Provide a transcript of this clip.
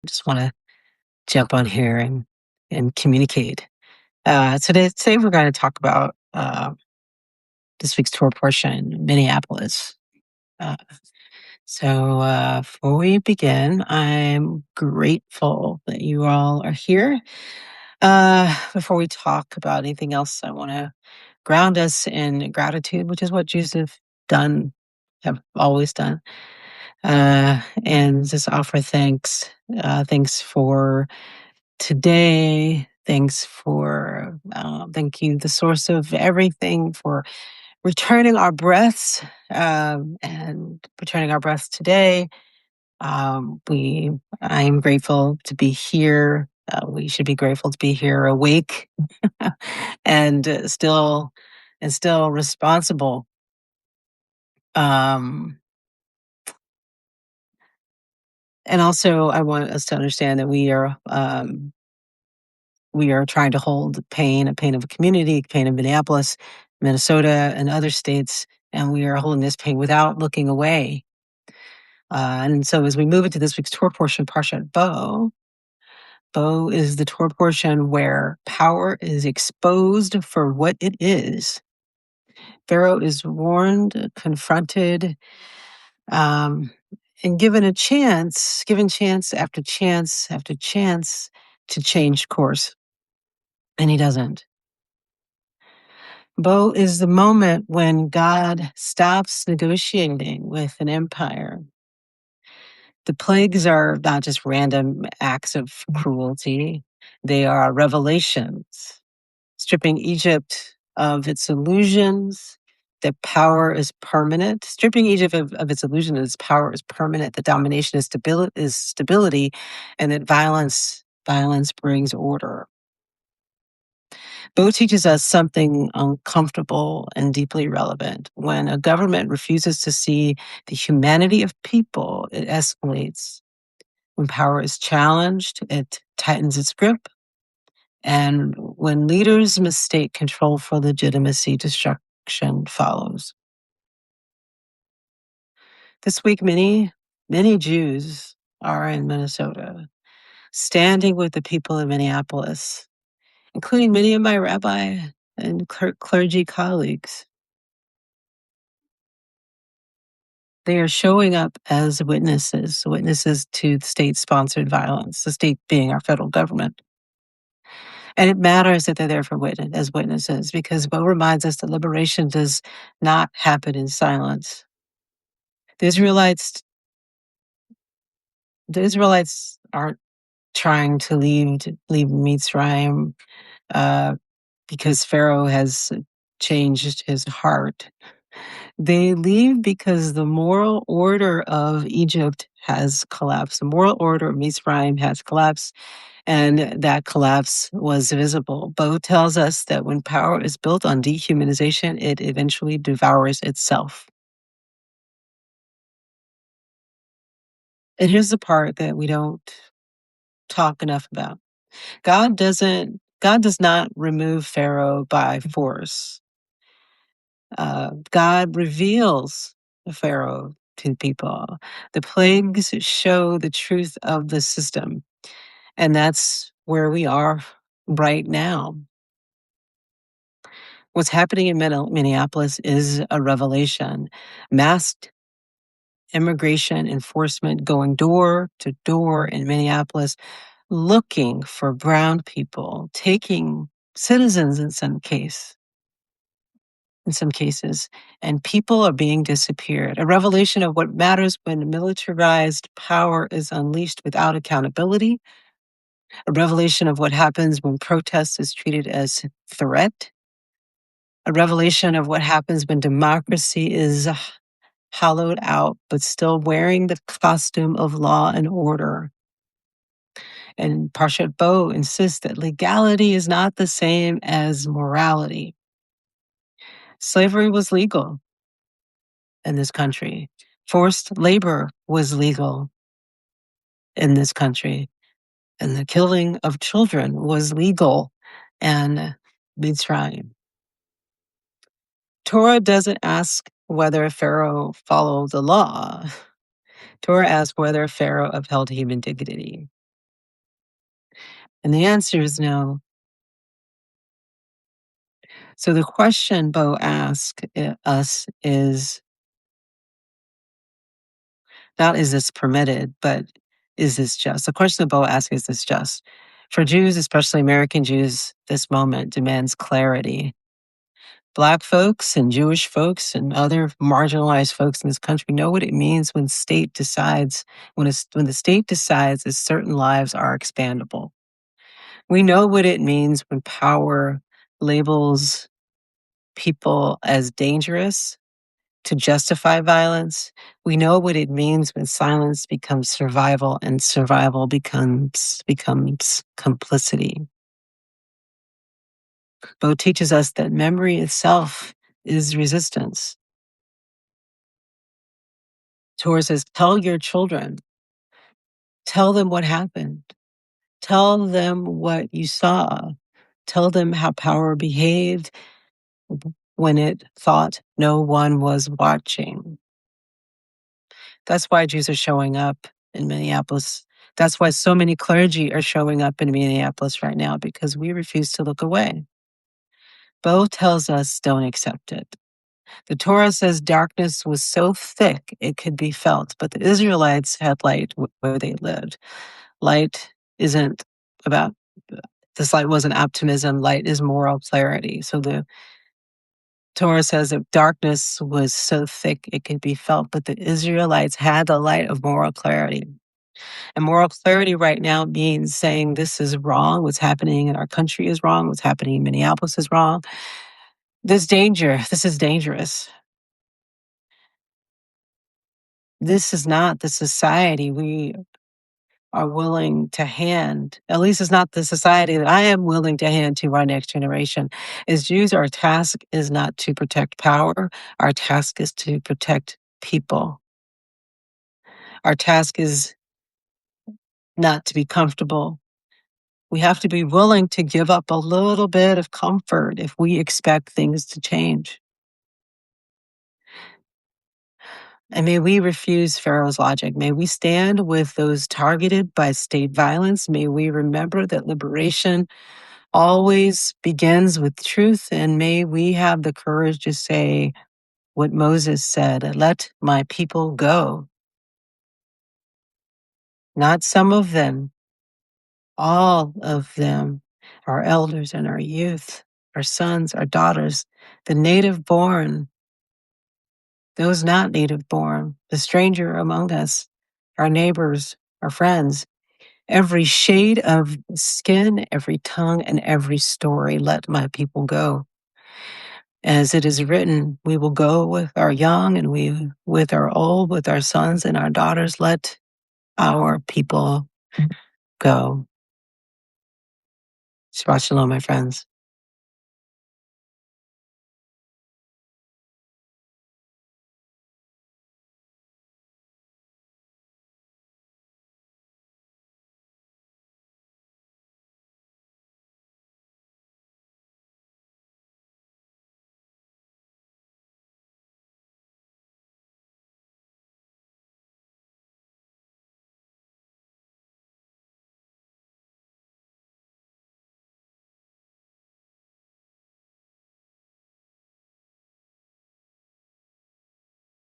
just want to jump on here and communicate. Today we're going to talk about this week's tour portion, Minneapolis. Uh, before we begin, I'm grateful that you all are here. Before we talk about anything else, I want to ground us in gratitude, which is what Jews have always done, and just offer thanks. Thanks for today. Thank you, the source of everything, for returning our breaths and returning our breaths today. I am grateful to be here. We should be grateful to be here, awake, and still responsible. Um, and also, I want us to understand that we are trying to hold a pain of a community, pain of Minneapolis, Minnesota, and other states, and we are holding this pain without looking away. And so as we move into this week's tour portion, Parashat Bo is the tour portion where power is exposed for what it is. Pharaoh is warned, confronted, um, and given chance after chance after chance to change course. And he doesn't. Bo is the moment when God stops negotiating with an empire. The plagues are not just random acts of cruelty, they are revelations, stripping Egypt of its illusions that power is permanent, stripping Egypt of its illusion that its power is permanent, that domination is stability, and that violence brings order. Bo teaches us something uncomfortable and deeply relevant. When a government refuses to see the humanity of people, it escalates. When power is challenged, it tightens its grip. And when leaders mistake control for legitimacy, destruction follows. This week, many Jews are in Minnesota, standing with the people of Minneapolis, including many of my rabbi and clergy colleagues. They are showing up as witnesses to the state-sponsored violence, the state being our federal government. And it matters that they're there as witnesses, because Bo reminds us that liberation does not happen in silence. The Israelites aren't trying to leave Mitzrayim because Pharaoh has changed his heart. They leave because the moral order of Egypt has collapsed. The moral order of Mitzrayim has collapsed, and that collapse was visible. Bo tells us that when power is built on dehumanization, it eventually devours itself. And here's the part that we don't talk enough about. God does not remove Pharaoh by force. God reveals Pharaoh to people. The plagues show the truth of the system. And that's where we are right now. What's happening in Minneapolis is a revelation. Masked immigration enforcement going door to door in Minneapolis, looking for brown people, taking citizens in some cases, and people are being disappeared. A revelation of what matters when militarized power is unleashed without accountability. A revelation of what happens when protest is treated as threat. A revelation of what happens when democracy is hollowed out, but still wearing the costume of law and order. And Parashat Bo insists that legality is not the same as morality. Slavery was legal in this country. Forced labor was legal in this country. And the killing of children was legal in Mitzrayim. Torah doesn't ask whether Pharaoh followed the law. Torah asks whether Pharaoh upheld human dignity. And the answer is no. So the question Bo asks us is not, is this permitted, but is this just? The question that Bo asks, is this just? For Jews, especially American Jews, this moment demands clarity. Black folks and Jewish folks and other marginalized folks in this country know what it means when state decides, when the state decides that certain lives are expandable. We know what it means when power labels people as dangerous to justify violence. We know what it means when silence becomes survival and survival becomes complicity. Bo teaches us that memory itself is resistance. Torah says, tell your children, tell them what happened, tell them what you saw, tell them how power behaved when it thought no one was watching. That's why Jews are showing up in Minneapolis. That's why so many clergy are showing up in Minneapolis right now, because we refuse to look away. Bo tells us don't accept it. The Torah says darkness was so thick it could be felt, but the Israelites had light where they lived. Light isn't about, this light wasn't optimism, light is moral clarity. So the Torah says that darkness was so thick it could be felt, but the Israelites had the light of moral clarity. And moral clarity right now means saying this is wrong, what's happening in our country is wrong, what's happening in Minneapolis is wrong. This is dangerous. This is not the society we are willing to hand. At least it's not the society that I am willing to hand to our next generation. As Jews, our task is not to protect power. Our task is to protect people. Our task is not to be comfortable. We have to be willing to give up a little bit of comfort if we expect things to change. And may we refuse Pharaoh's logic. May we stand with those targeted by state violence. May we remember that liberation always begins with truth. And may we have the courage to say what Moses said, let my people go. Not some of them, all of them, our elders and our youth, our sons, our daughters, the native born, those not native born, the stranger among us, our neighbors, our friends, every shade of skin, every tongue, and every story, let my people go. As it is written, we will go with our young and we with our old, with our sons and our daughters, let our people go. Shabbat shalom, my friends.